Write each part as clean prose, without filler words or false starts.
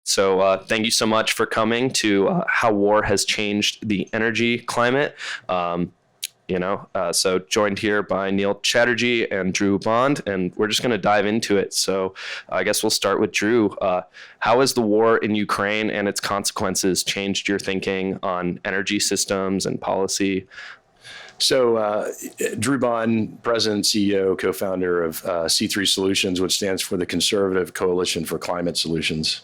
So thank you so much for coming to how war has changed the energy climate. So joined here by Neil Chatterjee and Drew Bond, and we're just going to dive into it. So I guess we'll start with Drew. How has the war in Ukraine and its consequences changed your thinking on energy systems and policy? So Drew Bond, President, CEO, co-founder of C3 Solutions, which stands for the Conservative Coalition for Climate Solutions.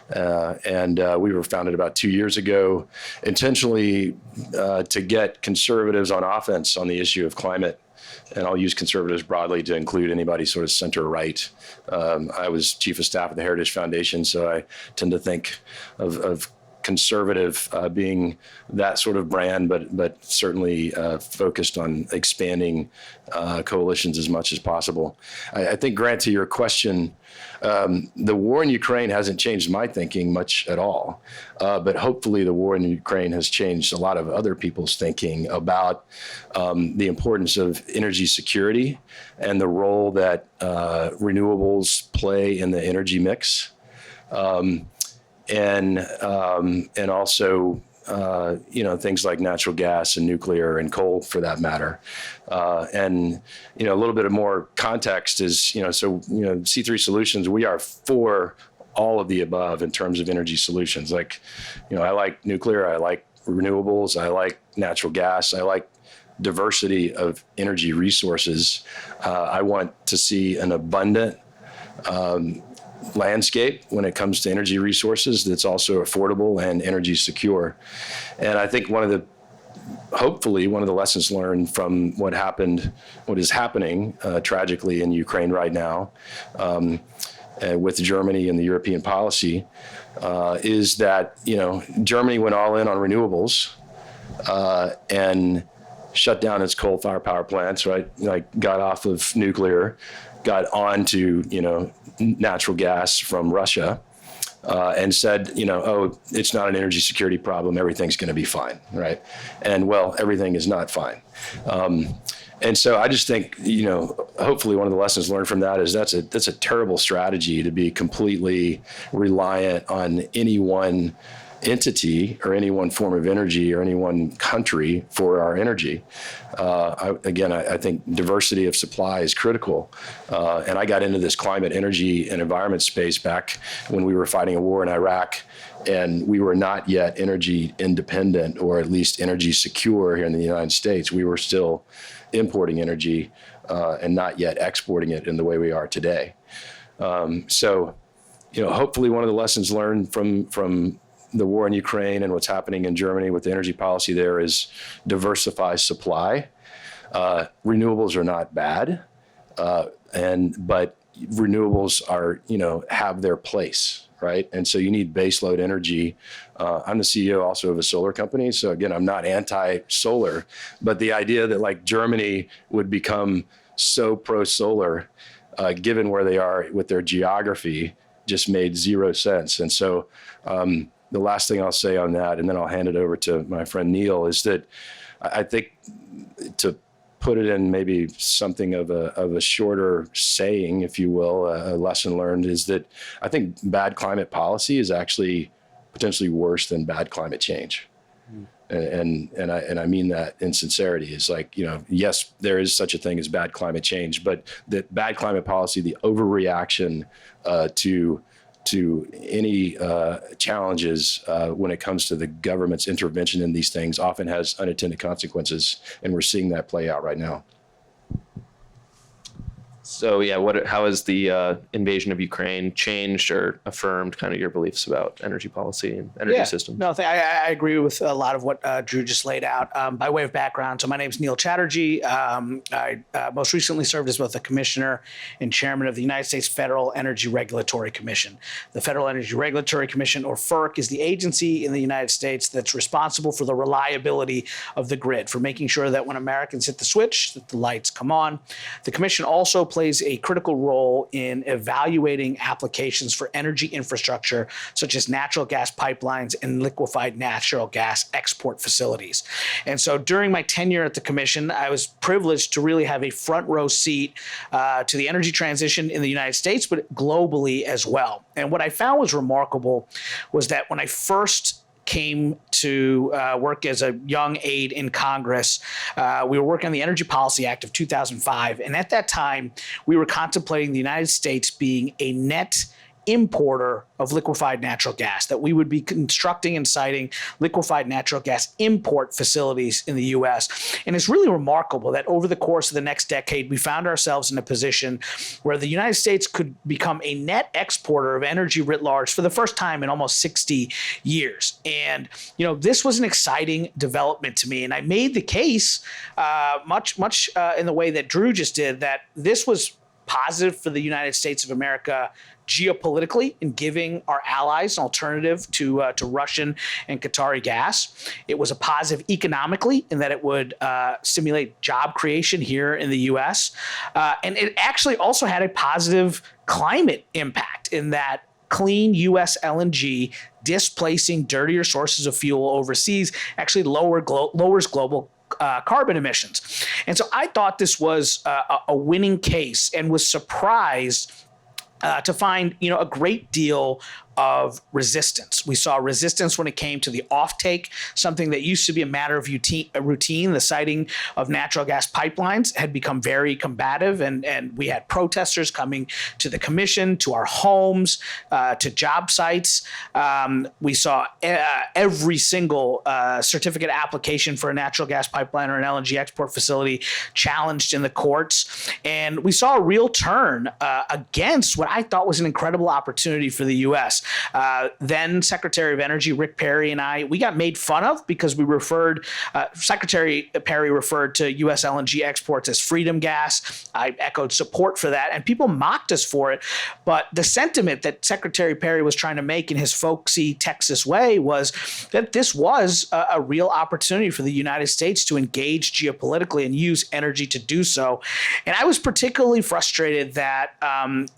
And we were founded about 2 years ago, intentionally to get conservatives on offense on the issue of climate. And I'll use conservatives broadly to include anybody sort of center-right. I was chief of staff at the Heritage Foundation, so I tend to think of conservative being that sort of brand, but certainly focused on expanding coalitions as much as possible. I think, Grant, to your question, the war in Ukraine hasn't changed my thinking much at all, but hopefully the war in Ukraine has changed a lot of other people's thinking about the importance of energy security and the role that renewables play in the energy mix. And also, things like natural gas and nuclear and coal, for that matter. And a little bit of more context is, C3 Solutions, we are for all of the above in terms of energy solutions. Like, I like nuclear, I like renewables, I like natural gas, I like diversity of energy resources. I want to see an abundant landscape when it comes to energy resources that's also affordable and energy secure. And I think hopefully one of the lessons learned from what is happening tragically in Ukraine right now with Germany and the European policy is that, Germany went all in on renewables and shut down its coal-fired power plants, right? Like got off of nuclear, got onto, natural gas from Russia, and said, it's not an energy security problem. Everything's going to be fine, right? And everything is not fine. And so I just think, hopefully one of the lessons learned from that is that's a terrible strategy to be completely reliant on any one entity or any one form of energy or any one country for our energy. I think diversity of supply is critical. And I got into this climate, energy, and environment space back when we were fighting a war in Iraq, and we were not yet energy independent, or at least energy secure here in the United States. We were still importing energy and not yet exporting it in the way we are today. Hopefully one of the lessons learned from the war in Ukraine and what's happening in Germany with the energy policy there is diversify supply. Renewables are not bad, but renewables are, have their place, right? And so you need baseload energy. I'm the CEO also of a solar company. So again, I'm not anti-solar, but the idea that like Germany would become so pro-solar, given where they are with their geography, just made zero sense. And so, the last thing I'll say on that, and then I'll hand it over to my friend Neil, is that I think, to put it in maybe something of a shorter saying, if you will, a lesson learned, is that I think bad climate policy is actually potentially worse than bad climate change. And I mean that in sincerity. Is like, yes, there is such a thing as bad climate change, but that bad climate policy, the overreaction to any challenges when it comes to the government's intervention in these things often has unintended consequences, and we're seeing that play out right now. So how has the invasion of Ukraine changed or affirmed kind of your beliefs about energy policy and energy systems? No, I agree with a lot of what Drew just laid out. By way of background, so my name is Neil Chatterjee. I most recently served as both a commissioner and chairman of the United States Federal Energy Regulatory Commission. The Federal Energy Regulatory Commission, or FERC, is the agency in the United States that's responsible for the reliability of the grid, for making sure that when Americans hit the switch, that the lights come on. The commission also plays a critical role in evaluating applications for energy infrastructure, such as natural gas pipelines and liquefied natural gas export facilities. And so during my tenure at the commission, I was privileged to really have a front row seat to the energy transition in the United States, but globally as well. And what I found was remarkable was that when I first came to work as a young aide in Congress, we were working on the Energy Policy Act of 2005. And at that time, we were contemplating the United States being a net importer of liquefied natural gas, that we would be constructing and siting liquefied natural gas import facilities in the U.S. And it's really remarkable that over the course of the next decade, we found ourselves in a position where the United States could become a net exporter of energy writ large for the first time in almost 60 years. And, this was an exciting development to me. And I made the case much in the way that Drew just did, that this was positive for the United States of America geopolitically in giving our allies an alternative to Russian and Qatari gas. It was a positive economically in that it would stimulate job creation here in the U.S. And it actually also had a positive climate impact in that clean U.S. LNG displacing dirtier sources of fuel overseas actually lowers global carbon emissions. And so I thought this was a winning case and was surprised to find, a great deal of resistance. We saw resistance when it came to the offtake, something that used to be a matter of routine. The siting of natural gas pipelines had become very combative, and we had protesters coming to the commission, to our homes, to job sites. We saw every single certificate application for a natural gas pipeline or an LNG export facility challenged in the courts. And we saw a real turn against what I thought was an incredible opportunity for the U.S. Then Secretary of Energy Rick Perry and we got made fun of because we Secretary Perry referred to U.S. LNG exports as freedom gas. I echoed support for that, and people mocked us for it. But the sentiment that Secretary Perry was trying to make in his folksy Texas way was that this was a real opportunity for the United States to engage geopolitically and use energy to do so. And I was particularly frustrated that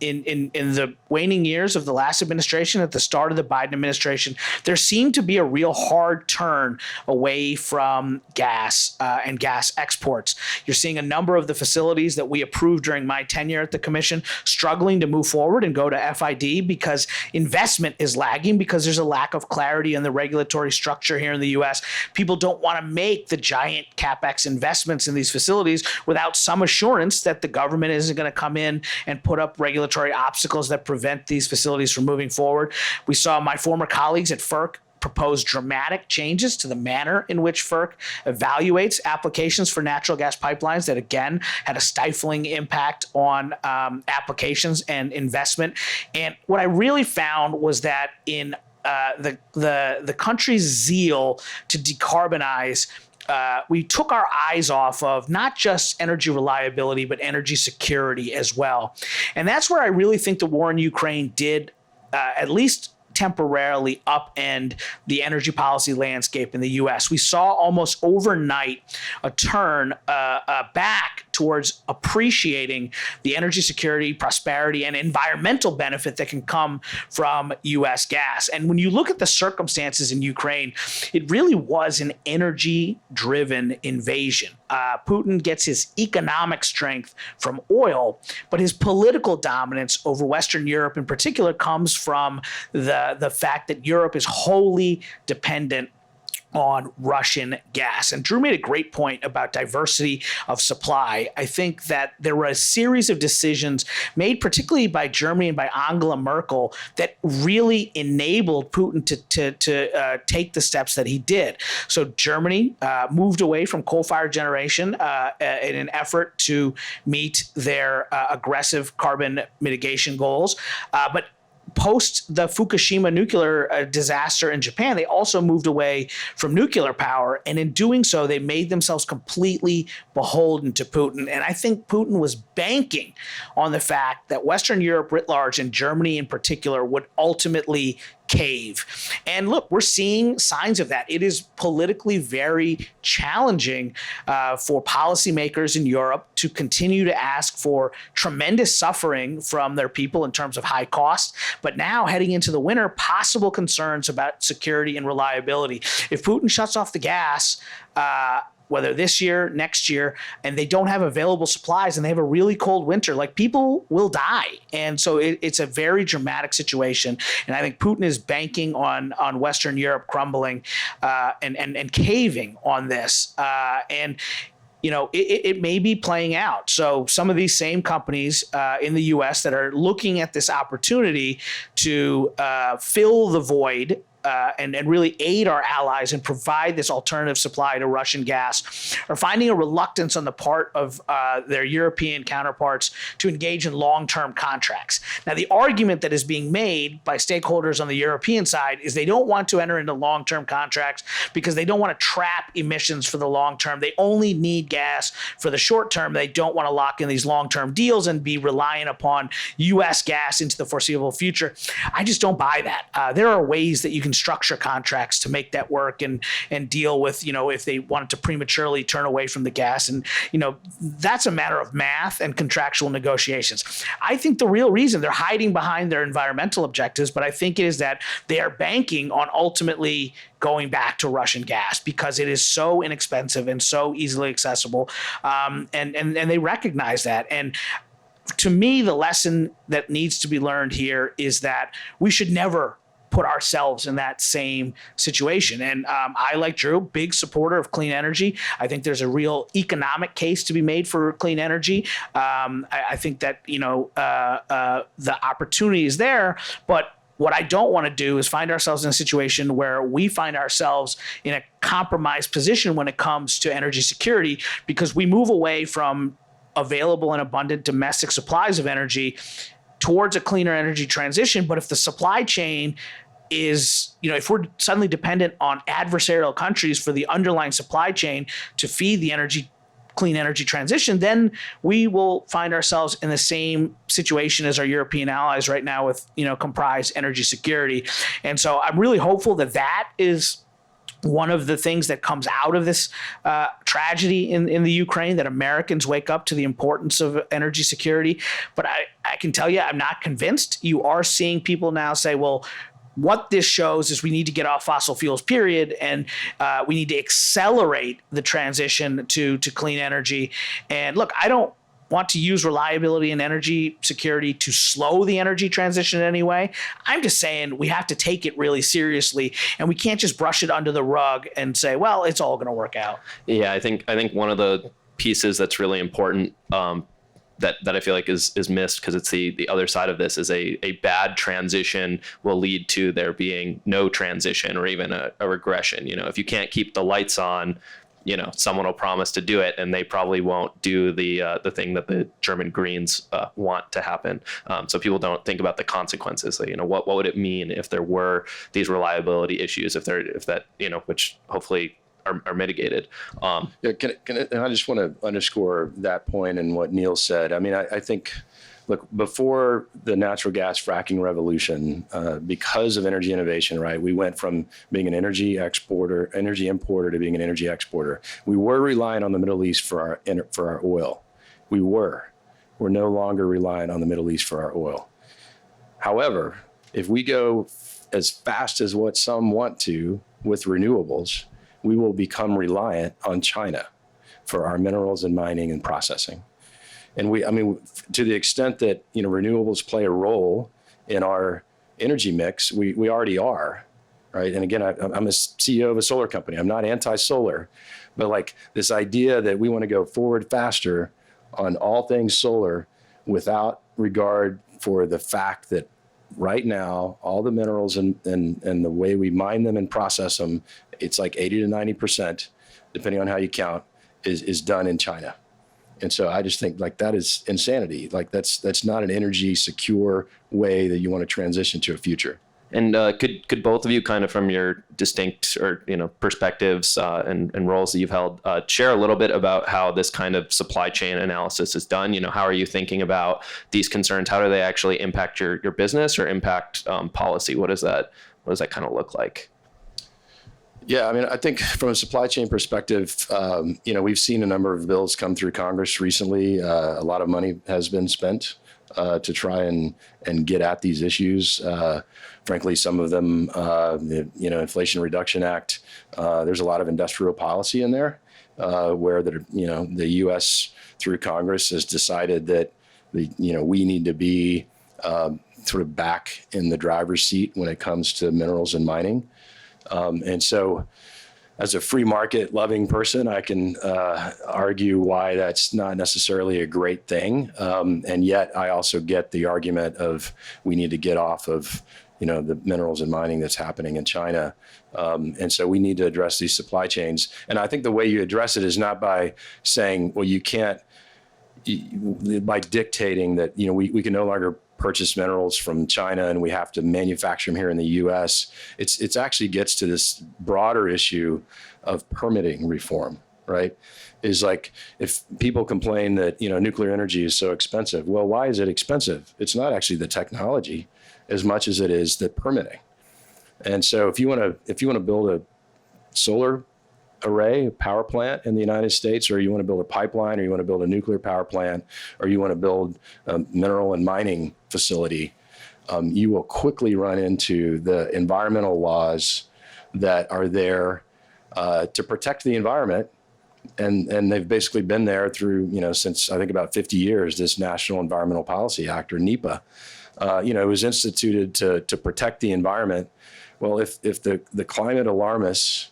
in the waning years of the last administration, at the start of the Biden administration, there seemed to be a real hard turn away from gas and gas exports. You're seeing a number of the facilities that we approved during my tenure at the commission struggling to move forward and go to FID because investment is lagging, because there's a lack of clarity in the regulatory structure here in the U.S. People don't want to make the giant CapEx investments in these facilities without some assurance that the government isn't going to come in and put up regulatory obstacles that prevent these facilities from moving forward. We saw my former colleagues at FERC propose dramatic changes to the manner in which FERC evaluates applications for natural gas pipelines that, again, had a stifling impact on applications and investment. And what I really found was that in the country's zeal to decarbonize, we took our eyes off of not just energy reliability, but energy security as well. And that's where I really think the war in Ukraine did at least temporarily upend the energy policy landscape in the U.S. We saw almost overnight a turn back towards appreciating the energy security, prosperity, and environmental benefit that can come from U.S. gas. And when you look at the circumstances in Ukraine, it really was an energy-driven invasion. Putin gets his economic strength from oil, but his political dominance over Western Europe in particular comes from the fact that Europe is wholly dependent on Russian gas. And Drew made a great point about diversity of supply. I think that there were a series of decisions made particularly by Germany and by Angela Merkel that really enabled Putin to take the steps that he did. So Germany moved away from coal-fired generation in an effort to meet their aggressive carbon mitigation goals. But post the Fukushima nuclear disaster in Japan, they also moved away from nuclear power. And in doing so, they made themselves completely beholden to Putin. And I think Putin was banking on the fact that Western Europe writ large and Germany in particular would ultimately cave. And look, we're seeing signs of that. It is politically very challenging for policymakers in Europe to continue to ask for tremendous suffering from their people in terms of high cost. But now heading into the winter, possible concerns about security and reliability. If Putin shuts off the gas, whether this year, next year, and they don't have available supplies and they have a really cold winter, like people will die. And so it's a very dramatic situation. And I think Putin is banking on Western Europe crumbling and caving on this. And it may be playing out. So some of these same companies in the U.S. that are looking at this opportunity to fill the void and really aid our allies and provide this alternative supply to Russian gas are finding a reluctance on the part of their European counterparts to engage in long-term contracts. Now, the argument that is being made by stakeholders on the European side is they don't want to enter into long-term contracts because they don't want to trap emissions for the long term. They only need gas for the short term. They don't want to lock in these long-term deals and be reliant upon U.S. gas into the foreseeable future. I just don't buy that. There are ways that you can structure contracts to make that work and deal with, if they wanted to prematurely turn away from the gas. And, that's a matter of math and contractual negotiations. I think the real reason they're hiding behind their environmental objectives, but I think it is that they are banking on ultimately going back to Russian gas because it is so inexpensive and so easily accessible. And they recognize that. And to me, the lesson that needs to be learned here is that we should never put ourselves in that same situation. And I, like Drew, big supporter of clean energy. I think there's a real economic case to be made for clean energy. I think that, the opportunity is there, but what I don't want to do is find ourselves in a situation where we find ourselves in a compromised position when it comes to energy security because we move away from available and abundant domestic supplies of energy towards a cleaner energy transition. But if the supply chain is, if we're suddenly dependent on adversarial countries for the underlying supply chain to feed the clean energy transition, then we will find ourselves in the same situation as our European allies right now with, comprised energy security. And so I'm really hopeful that that is one of the things that comes out of this tragedy in the Ukraine, that Americans wake up to the importance of energy security. But I can tell you, I'm not convinced. You are seeing people now say, well, what this shows is we need to get off fossil fuels, period, and we need to accelerate the transition to clean energy. And look, I don't want to use reliability and energy security to slow the energy transition in any way. I'm just saying we have to take it really seriously, and we can't just brush it under the rug and say, well, it's all going to work out. Yeah, I think one of the pieces that's really important that I feel like is missed, because it's the other side of this, is a bad transition will lead to there being no transition or even a regression. If you can't keep the lights on, someone will promise to do it, and they probably won't do the thing that the German Greens want to happen. So people don't think about the consequences. What would it mean if there were these reliability issues, if that, which hopefully are mitigated. I just want to underscore that point and what Neil said. I mean, I think, look, before the natural gas fracking revolution, because of energy innovation, right, we went from being an energy importer to being an energy exporter. We were relying on the Middle East for our oil. We're no longer relying on the Middle East for our oil. However, if we go as fast as what some want to with renewables, we will become reliant on China for our minerals and mining and processing. And to the extent that, renewables play a role in our energy mix, we already are, right? And again, I'm a CEO of a solar company. I'm not anti-solar, but like this idea that we want to go forward faster on all things solar without regard for the fact that right now, all the minerals and the way we mine them and process them, it's like 80 to 90%, depending on how you count, is done in China. And so I just think like that is insanity. Like that's not an energy secure way that you want to transition to a future. And could both of you, kind of from your distinct perspectives and roles that you've held, share a little bit about how this kind of supply chain analysis is done? How are you thinking about these concerns? How do they actually impact your business or impact policy? What does that What does that kind of look like? Yeah, I mean, I think from a supply chain perspective, we've seen a number of bills come through Congress recently. A lot of money has been spent to try and get at these issues. Frankly, some of them, the Inflation Reduction Act, there's a lot of industrial policy in there where the U.S. through Congress has decided that we need to be sort of back in the driver's seat when it comes to minerals and mining. And so as a free market loving person, I can argue why that's not necessarily a great thing. And yet I also get the argument of we need to get off of, the minerals and mining that's happening in China. And so we need to address these supply chains. And I think the way you address it is not by saying, well, you can't, by dictating that, we can no longer purchase minerals from China and we have to manufacture them here in the U.S. It's actually gets to this broader issue of permitting reform, right? Is like if people complain that nuclear energy is so expensive, well, why is it expensive? It's not actually the technology as much as it is the permitting. And so if you want to build a solar array, a power plant in the United States, or you want to build a pipeline, or you want to build a nuclear power plant, or you want to build a mineral and mining facility, you will quickly run into the environmental laws that are there to protect the environment. And they've basically been there through, since I think about 50 years, this National Environmental Policy Act, or NEPA. It was instituted to protect the environment. Well, if the climate alarmists,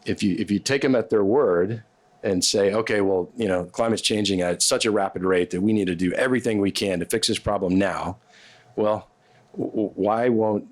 if you take them at their word and say, okay, well, climate's changing at such a rapid rate that we need to do everything we can to fix this problem now. Well, why won't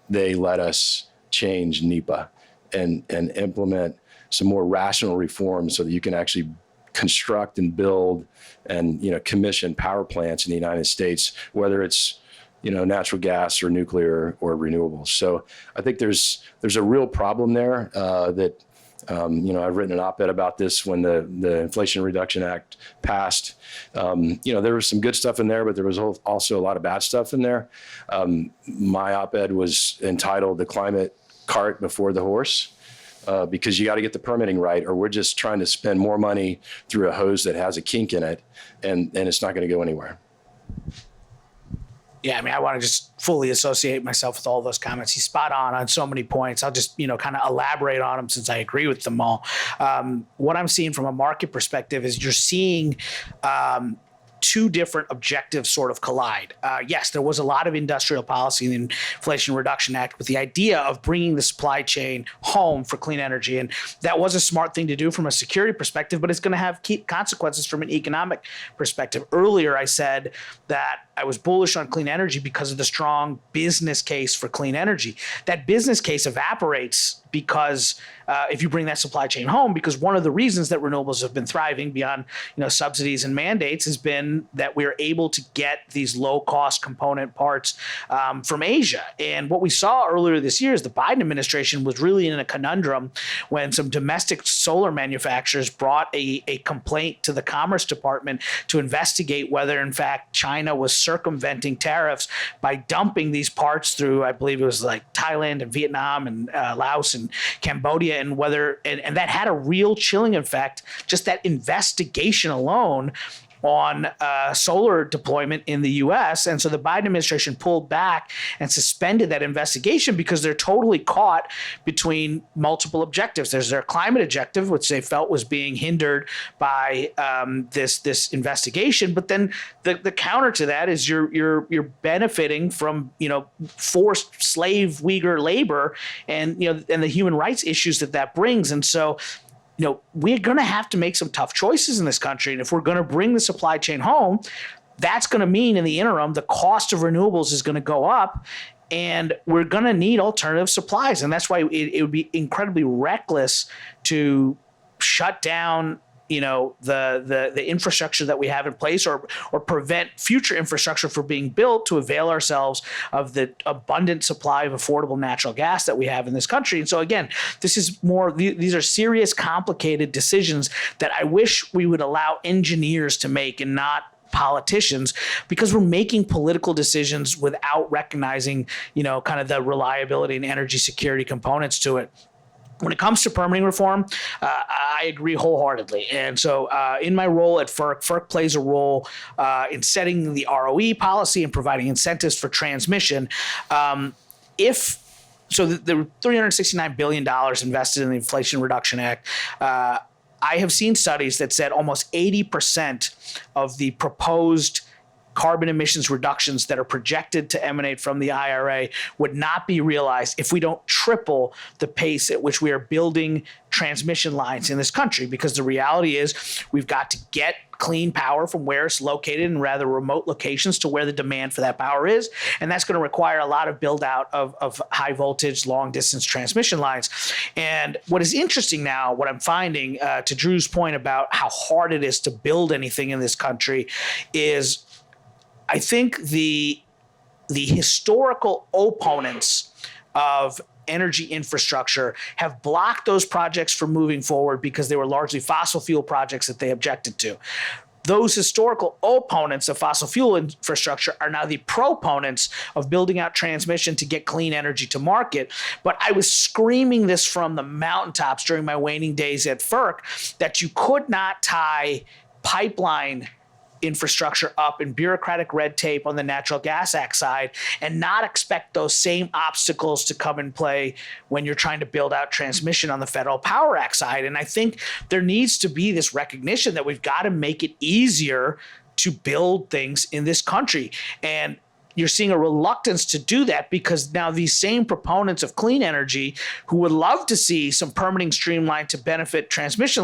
they let us change NEPA and implement some more rational reforms so that you can actually construct and build and, commission power plants in the United States, whether it's, natural gas or nuclear or renewables. So I think there's a real problem there that, I've written an op-ed about this when the Inflation Reduction Act passed. There was some good stuff in there, but there was also a lot of bad stuff in there. My op-ed was entitled "The Climate Cart Before the Horse," because you got to get the permitting right, or we're just trying to spend more money through a hose that has a kink in it, and it's not going to go anywhere. Yeah, I mean, I want to just fully associate myself with all those comments. He's spot on so many points. I'll just, kind of elaborate on them since I agree with them all. What I'm seeing from a market perspective is you're seeing two different objectives sort of collide. Yes, there was a lot of industrial policy in the Inflation Reduction Act with the idea of bringing the supply chain home for clean energy. And that was a smart thing to do from a security perspective, but it's going to have key consequences from an economic perspective. Earlier, I said that I was bullish on clean energy because of the strong business case for clean energy. That business case evaporates because if you bring that supply chain home, because one of the reasons that renewables have been thriving beyond subsidies and mandates has been that we're able to get these low-cost component parts from Asia. And what we saw earlier this year is the Biden administration was really in a conundrum when some domestic solar manufacturers brought a complaint to the Commerce Department to investigate whether, in fact, China was circumventing tariffs by dumping these parts through, I believe it was like Thailand and Vietnam and Laos and Cambodia, and whether and that had a real chilling effect, just that investigation alone on solar deployment in the U.S. And so the Biden administration pulled back and suspended that investigation because they're totally caught between multiple objectives. There's their climate objective, which they felt was being hindered by this investigation. But then the counter to that is you're benefiting from forced slave Uyghur labor and and the human rights issues that brings. And so we're going to have to make some tough choices in this country. And if we're going to bring the supply chain home, that's going to mean in the interim, the cost of renewables is going to go up and we're going to need alternative supplies. And that's why it would be incredibly reckless to shut down the infrastructure that we have in place or prevent future infrastructure from being built to avail ourselves of the abundant supply of affordable natural gas that we have in this country. And so again, these are serious, complicated decisions that I wish we would allow engineers to make and not politicians, because we're making political decisions without recognizing, kind of the reliability and energy security components to it. When it comes to permitting reform, I agree wholeheartedly. And so in my role at FERC plays a role in setting the ROE policy and providing incentives for transmission. The $369 billion invested in the Inflation Reduction Act, I have seen studies that said almost 80% of the proposed carbon emissions reductions that are projected to emanate from the IRA would not be realized if we don't triple the pace at which we are building transmission lines in this country. Because the reality is we've got to get clean power from where it's located in rather remote locations to where the demand for that power is. And that's going to require a lot of build out of high voltage, long distance transmission lines. And what is interesting now, what I'm finding, to Drew's point about how hard it is to build anything in this country, is I think the historical opponents of energy infrastructure have blocked those projects from moving forward because they were largely fossil fuel projects that they objected to. Those historical opponents of fossil fuel infrastructure are now the proponents of building out transmission to get clean energy to market. But I was screaming this from the mountaintops during my waning days at FERC that you could not tie pipeline infrastructure up in bureaucratic red tape on the Natural Gas Act side and not expect those same obstacles to come in play when you're trying to build out transmission on the Federal Power Act side. And I think there needs to be this recognition that we've got to make it easier to build things in this country. And you're seeing a reluctance to do that because now these same proponents of clean energy who would love to see some permitting streamlined to benefit transmission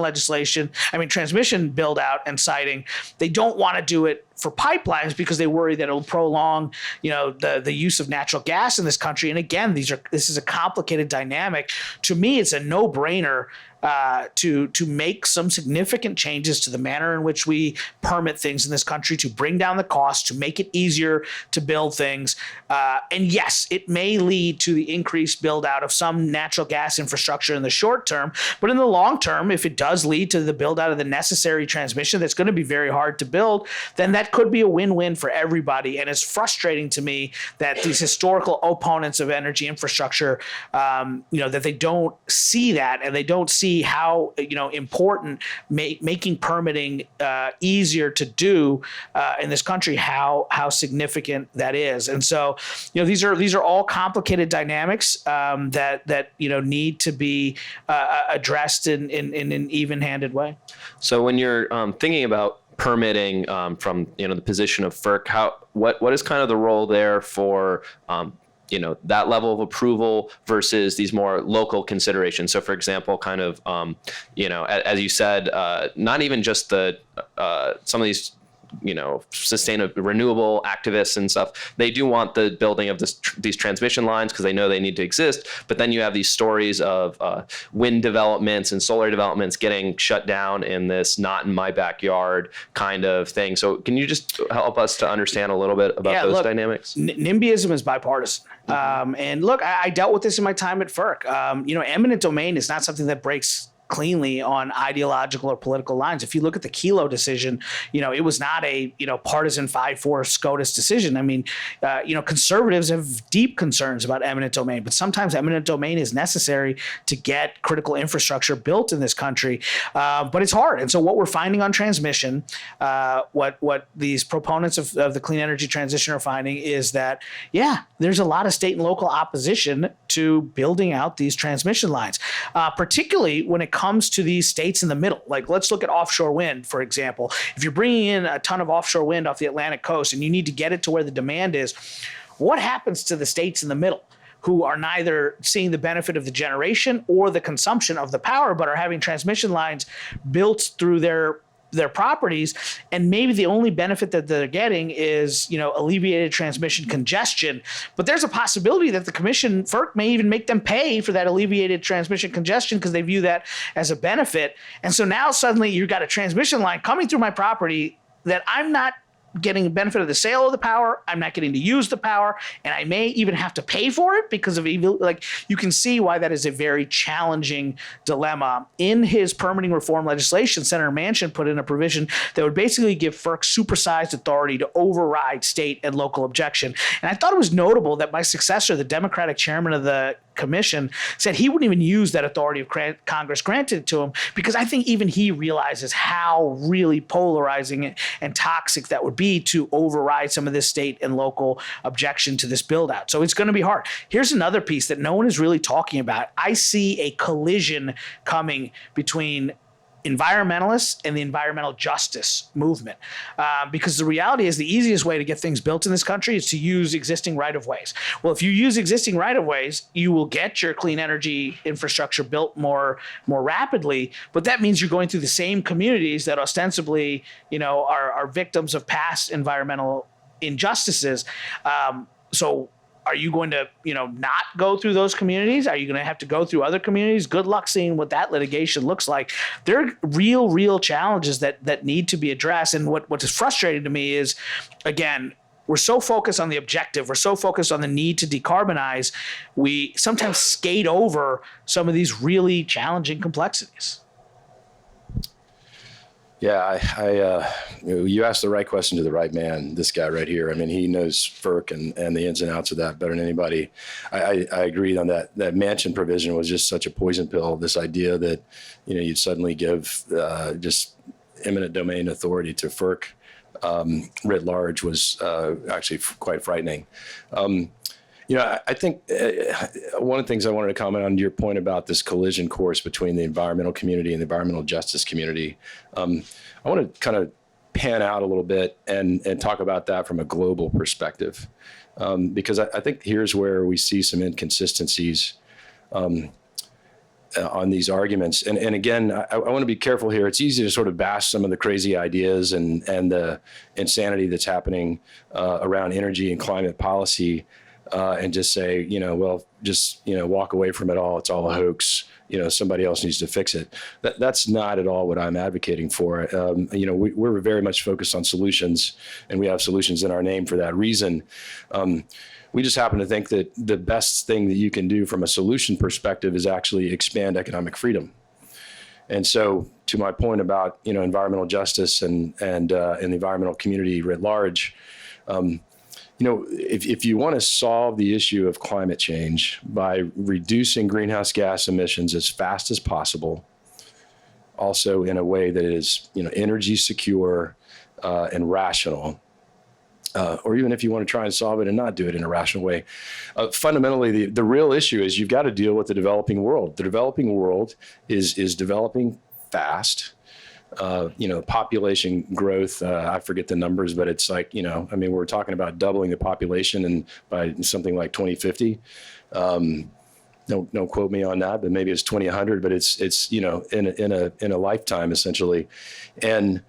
build out and siting, they don't want to do it for pipelines because they worry that it'll prolong, the use of natural gas in this country. And again, this is a complicated dynamic. To me, it's a no-brainer to make some significant changes to the manner in which we permit things in this country, to bring down the cost, to make it easier to build things. And yes, it may lead to the increased build out of some natural gas infrastructure in the short term, but in the long term, if it does lead to the build out of the necessary transmission that's going to be very hard to build, then that could be a win-win for everybody. And it's frustrating to me that these historical opponents of energy infrastructure, that they don't see that, and they don't see how important making permitting easier to do in this country, how significant that is. And so these are all complicated dynamics that need to be addressed in an even-handed way. So when you're thinking about permitting from the position of FERC, what is kind of the role there for that level of approval versus these more local considerations? So for example, kind of as you said, not even just the some of these sustainable, renewable activists and stuff, they do want the building of these transmission lines because they know they need to exist. But then you have these stories of wind developments and solar developments getting shut down in this not in my backyard kind of thing. So can you just help us to understand a little bit about those dynamics? NIMBYism is bipartisan. And look, I dealt with this in my time at FERC. Eminent domain is not something that breaks cleanly on ideological or political lines. If you look at the Kelo decision, it was not a, partisan 5-4 SCOTUS decision. I mean, conservatives have deep concerns about eminent domain, but sometimes eminent domain is necessary to get critical infrastructure built in this country. But it's hard. And so what we're finding on transmission, what these proponents of the clean energy transition are finding is that, there's a lot of state and local opposition to building out these transmission lines, particularly when it comes to these states in the middle. Like, let's look at offshore wind, for example. If you're bringing in a ton of offshore wind off the Atlantic coast and you need to get it to where the demand is, what happens to the states in the middle who are neither seeing the benefit of the generation or the consumption of the power, but are having transmission lines built through their properties, and maybe the only benefit that they're getting is, alleviated transmission congestion. But there's a possibility that the commission, FERC, may even make them pay for that alleviated transmission congestion because they view that as a benefit. And so now suddenly you've got a transmission line coming through my property that I'm not getting the benefit of the sale of the power. I'm not getting to use the power, and I may even have to pay for it because of evil. Like, you can see why that is a very challenging dilemma. In his permitting reform legislation, Senator Manchin put in a provision that would basically give FERC supersized authority to override state and local objection. And I thought it was notable that my successor, the Democratic chairman of the commission, said he wouldn't even use that authority if Congress granted it to him, because I think even he realizes how really polarizing and toxic that would be to override some of this state and local objection to this build out. So it's going to be hard. Here's another piece that no one is really talking about. I see a collision coming between environmentalists and the environmental justice movement. Because the reality is the easiest way to get things built in this country is to use existing right-of-ways. Well, if you use existing right-of-ways, you will get your clean energy infrastructure built more rapidly, but that means you're going through the same communities that ostensibly, are victims of past environmental injustices. So are you going to, not go through those communities? Are you going to have to go through other communities? Good luck seeing what that litigation looks like. There are real challenges that need to be addressed. And what is frustrating to me is, again, we're so focused on the objective. We're so focused on the need to decarbonize. We sometimes skate over some of these really challenging complexities. Yeah, you asked the right question to the right man, this guy right here. I mean, he knows FERC and the ins and outs of that better than anybody. I agreed on that. That Manchin provision was just such a poison pill, this idea that, you'd suddenly give just eminent domain authority to FERC writ large was actually quite frightening. I think one of the things I wanted to comment on your point about this collision course between the environmental community and the environmental justice community. I want to kind of pan out a little bit and talk about that from a global perspective, because I think here's where we see some inconsistencies on these arguments. And again, I want to be careful here. It's easy to sort of bash some of the crazy ideas and the insanity that's happening around energy and climate policy. And just say, walk away from it all. It's all a hoax. Somebody else needs to fix it. That's not at all what I'm advocating for. We're very much focused on solutions, and we have solutions in our name for that reason. We just happen to think that the best thing that you can do from a solution perspective is actually expand economic freedom. And so, to my point about environmental justice and the environmental community writ large. If you want to solve the issue of climate change by reducing greenhouse gas emissions as fast as possible, also in a way that is, energy secure and rational, or even if you want to try and solve it and not do it in a rational way, fundamentally, the real issue is you've got to deal with the developing world. The developing world is developing fast. Population growth, I forget the numbers, but it's like, we're talking about doubling the population and by something like 2050. Don't quote me on that, but maybe it's 2100, but it's in a lifetime essentially. And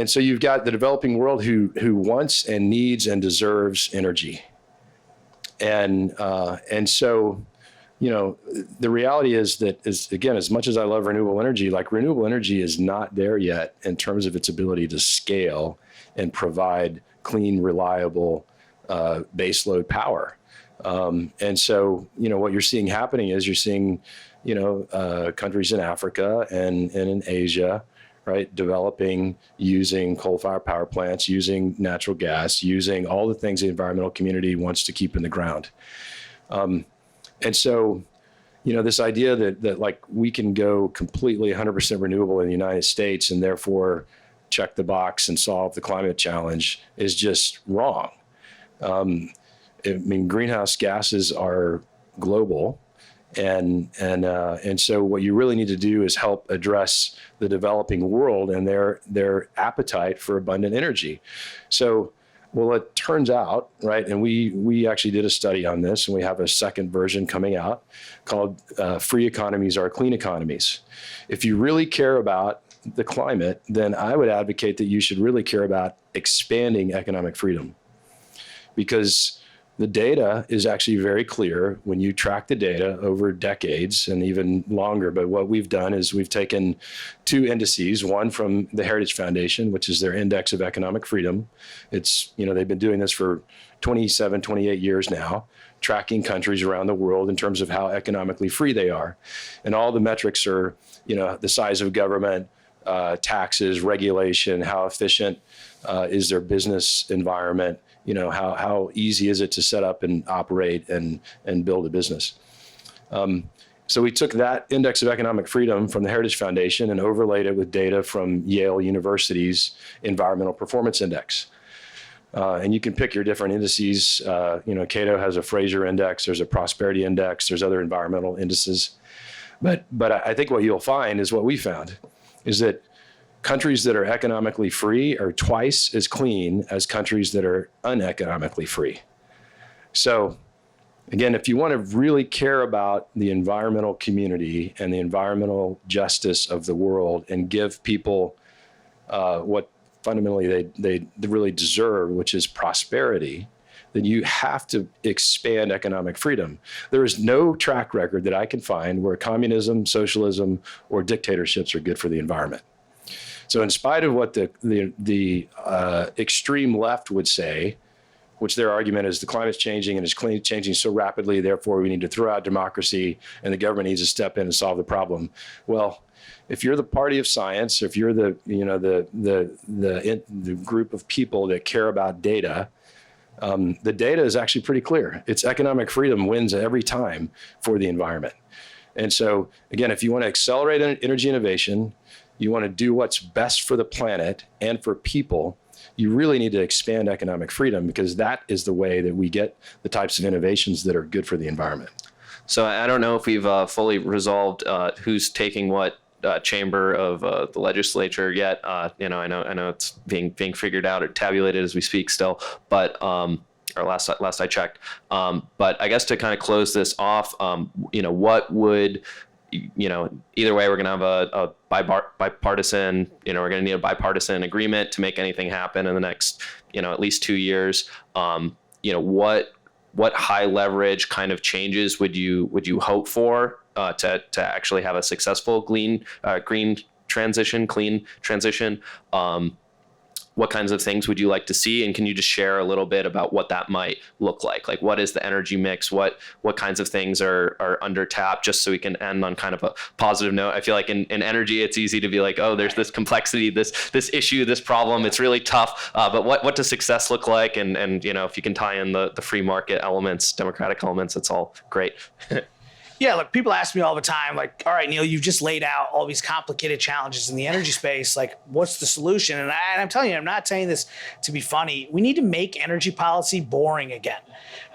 so you've got the developing world who wants and needs and deserves energy. And so, the reality is that again, as much as I love renewable energy, renewable energy is not there yet in terms of its ability to scale and provide clean, reliable baseload power. And so, what you're seeing happening is you're seeing, countries in Africa and in Asia, right, developing using coal-fired power plants, using natural gas, using all the things the environmental community wants to keep in the ground. And so, this idea that we can go completely 100% renewable in the United States and therefore check the box and solve the climate challenge is just wrong. Greenhouse gases are global. And so what you really need to do is help address the developing world and their appetite for abundant energy. So, well, it turns out, right, and we actually did a study on this, and we have a second version coming out called Free Economies Are Clean Economies. If you really care about the climate, then I would advocate that you should really care about expanding economic freedom. Because The data is actually very clear when you track the data over decades and even longer. But what we've done is we've taken two indices, one from the Heritage Foundation, which is their Index of Economic Freedom. It's, they've been doing this for 27, 28 years now, tracking countries around the world in terms of how economically free they are. And all the metrics are, the size of government, taxes, regulation, how efficient is their business environment, how easy is it to set up and operate and build a business. So we took that Index of Economic Freedom from the Heritage Foundation and overlaid it with data from Yale University's Environmental Performance Index. And you can pick your different indices. Cato has a Fraser Index, there's a Prosperity Index, there's other environmental indices. But I think what you'll find is what we found is that countries that are economically free are twice as clean as countries that are uneconomically free. So again, if you want to really care about the environmental community and the environmental justice of the world and give people what fundamentally they really deserve, which is prosperity, then you have to expand economic freedom. There is no track record that I can find where communism, socialism, or dictatorships are good for the environment. So in spite of what the extreme left would say, which their argument is the climate's changing and it's changing so rapidly, therefore we need to throw out democracy and the government needs to step in and solve the problem. Well, if you're the party of science, if you're the group of people that care about data, the data is actually pretty clear. It's economic freedom wins every time for the environment. And so again, if you want to accelerate energy innovation, you want to do what's best for the planet and for people, you really need to expand economic freedom because that is the way that we get the types of innovations that are good for the environment. So I don't know if we've fully resolved who's taking what chamber of the legislature yet. I know it's being figured out or tabulated as we speak still, but or last I checked. But I guess to kind of close this off, what would either way, we're going to have a bipartisan, we're going to need a bipartisan agreement to make anything happen in the next, at least 2 years. What high leverage kind of changes would you hope for to actually have a successful green transition, clean transition? What kinds of things would you like to see? And can you just share a little bit about what that might look like? Like, what is the energy mix? What kinds of things are under tapped, just so we can end on kind of a positive note? I feel like in energy, it's easy to be like, oh, there's this complexity, this issue, this problem. It's really tough. But what does success look like? And if you can tie in the free market elements, democratic elements, it's all great. Yeah, look, people ask me all the time, like, all right, Neil, you've just laid out all these complicated challenges in the energy space. Like, what's the solution? And I'm telling you, I'm not saying this to be funny. We need to make energy policy boring again.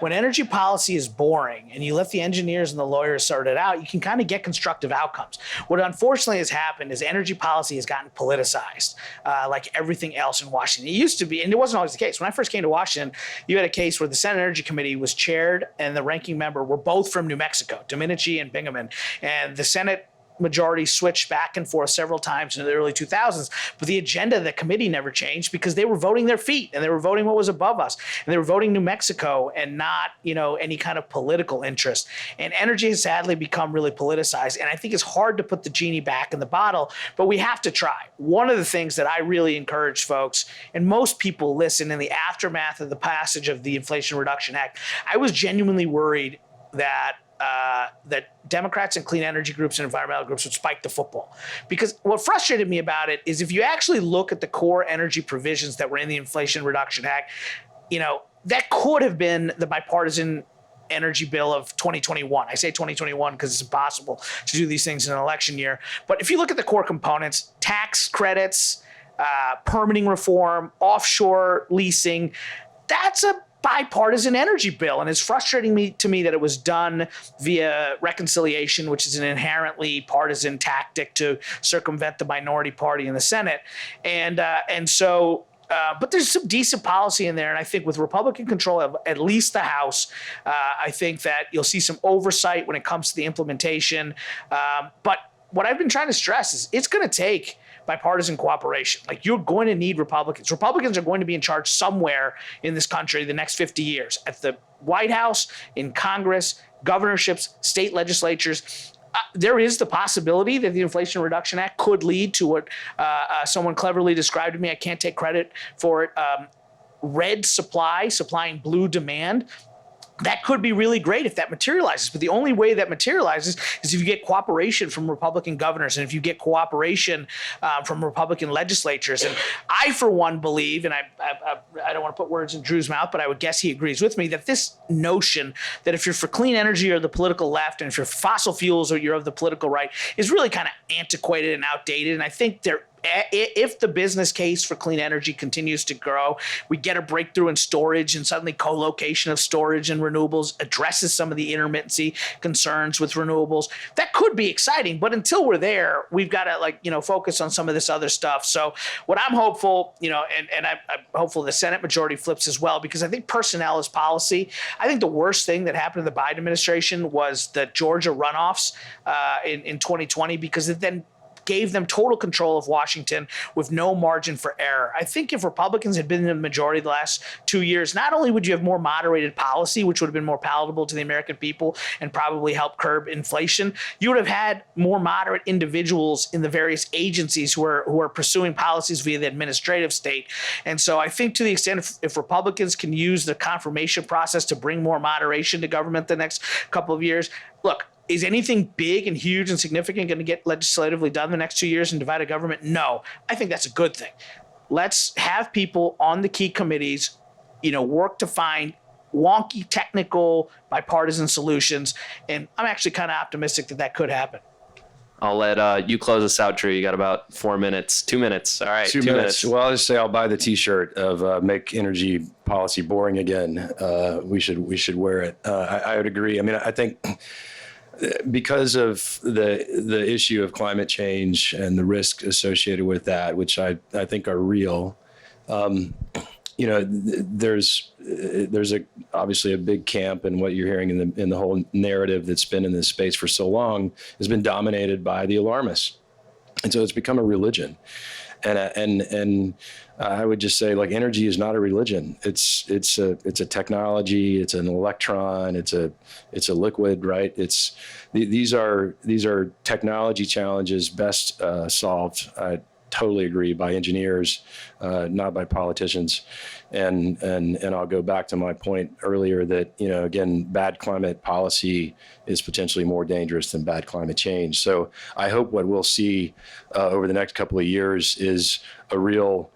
When energy policy is boring and you let the engineers and the lawyers sort it out, you can kind of get constructive outcomes. What unfortunately has happened is energy policy has gotten politicized, like everything else in Washington. It used to be, and it wasn't always the case. When I first came to Washington, you had a case where the Senate Energy Committee was chaired and the ranking member were both from New Mexico, Domenici and Bingaman. And the Senate majority switched back and forth several times in the early 2000s, but the agenda of the committee never changed because they were voting their feet and they were voting what was above us. And they were voting New Mexico and not, any kind of political interest. And energy has sadly become really politicized. And I think it's hard to put the genie back in the bottle, but we have to try. One of the things that I really encourage folks, and most people listen in the aftermath of the passage of the Inflation Reduction Act, I was genuinely worried that Democrats and clean energy groups and environmental groups would spike the football. Because what frustrated me about it is if you actually look at the core energy provisions that were in the Inflation Reduction Act, that could have been the bipartisan energy bill of 2021. I say 2021 because it's impossible to do these things in an election year. But if you look at the core components, tax credits, permitting reform, offshore leasing, that's a bipartisan energy bill. And it's frustrating to me that it was done via reconciliation, which is an inherently partisan tactic to circumvent the minority party in the Senate. But there's some decent policy in there. And I think with Republican control of at least the House, I think that you'll see some oversight when it comes to the implementation. But what I've been trying to stress is it's going to take bipartisan cooperation. Like, you're going to need Republicans. Republicans are going to be in charge somewhere in this country the next 50 years, at the White House, in Congress, governorships, state legislatures. There is the possibility that the Inflation Reduction Act could lead to what someone cleverly described to me. I can't take credit for it. Red supply supplying blue demand. That could be really great if that materializes. But the only way that materializes is if you get cooperation from Republican governors and if you get cooperation from Republican legislatures. And I, for one, believe, and I don't want to put words in Drew's mouth, but I would guess he agrees with me, that this notion that if you're for clean energy or the political left, and if you're fossil fuels or you're of the political right, is really kind of antiquated and outdated. And I think if the business case for clean energy continues to grow, we get a breakthrough in storage, and suddenly co-location of storage and renewables addresses some of the intermittency concerns with renewables. That could be exciting, but until we're there, we've got to focus on some of this other stuff. So what I'm hopeful, and I'm hopeful the Senate majority flips as well, because I think personnel is policy. I think the worst thing that happened to the Biden administration was the Georgia runoffs in 2020, because it then gave them total control of Washington with no margin for error. I think if Republicans had been in the majority the last 2 years, not only would you have more moderated policy, which would have been more palatable to the American people and probably help curb inflation, you would have had more moderate individuals in the various agencies who are pursuing policies via the administrative state. And so I think to the extent if Republicans can use the confirmation process to bring more moderation to government the next couple of years, look, is anything big and huge and significant going to get legislatively done the next 2 years and divide a government? No. I think that's a good thing. Let's have people on the key committees, work to find wonky, technical, bipartisan solutions. And I'm actually kind of optimistic that could happen. I'll let you close us out, Drew. You got about 4 minutes, 2 minutes. All right, 2 minutes. Well, I'll just say I'll buy the T-shirt of "Make Energy Policy Boring Again." We should wear it. I would agree. I mean, I think because of the issue of climate change and the risk associated with that, which I think are real, there's obviously a big camp, and what you're hearing in the whole narrative that's been in this space for so long has been dominated by the alarmists, and so it's become a religion. And I would just say, energy is not a religion. It's a technology. It's an electron. It's a liquid, right? These are technology challenges best solved. I totally agree, by engineers, not by politicians. And I'll go back to my point earlier that, again, bad climate policy is potentially more dangerous than bad climate change. So I hope what we'll see over the next couple of years is a real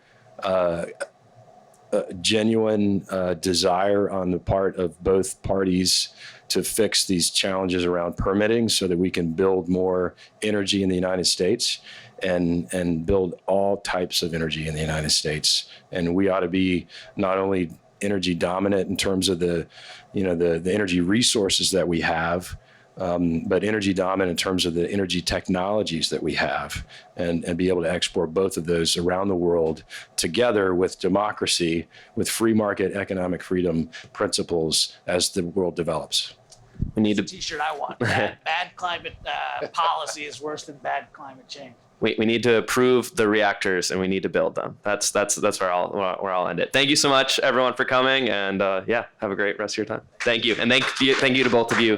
genuine desire on the part of both parties to fix these challenges around permitting so that we can build more energy in the United States and build all types of energy in the United States. And we ought to be not only energy dominant in terms of the energy resources that we have, but energy dominant in terms of the energy technologies that we have, and be able to export both of those around the world together with democracy, with free market economic freedom principles as the world develops. We need the T-shirt I want. Bad climate policy is worse than bad climate change. We need to approve the reactors, and we need to build them. That's where I'll end it. Thank you so much, everyone, for coming, and have a great rest of your time. Thank you, and thank you to both of you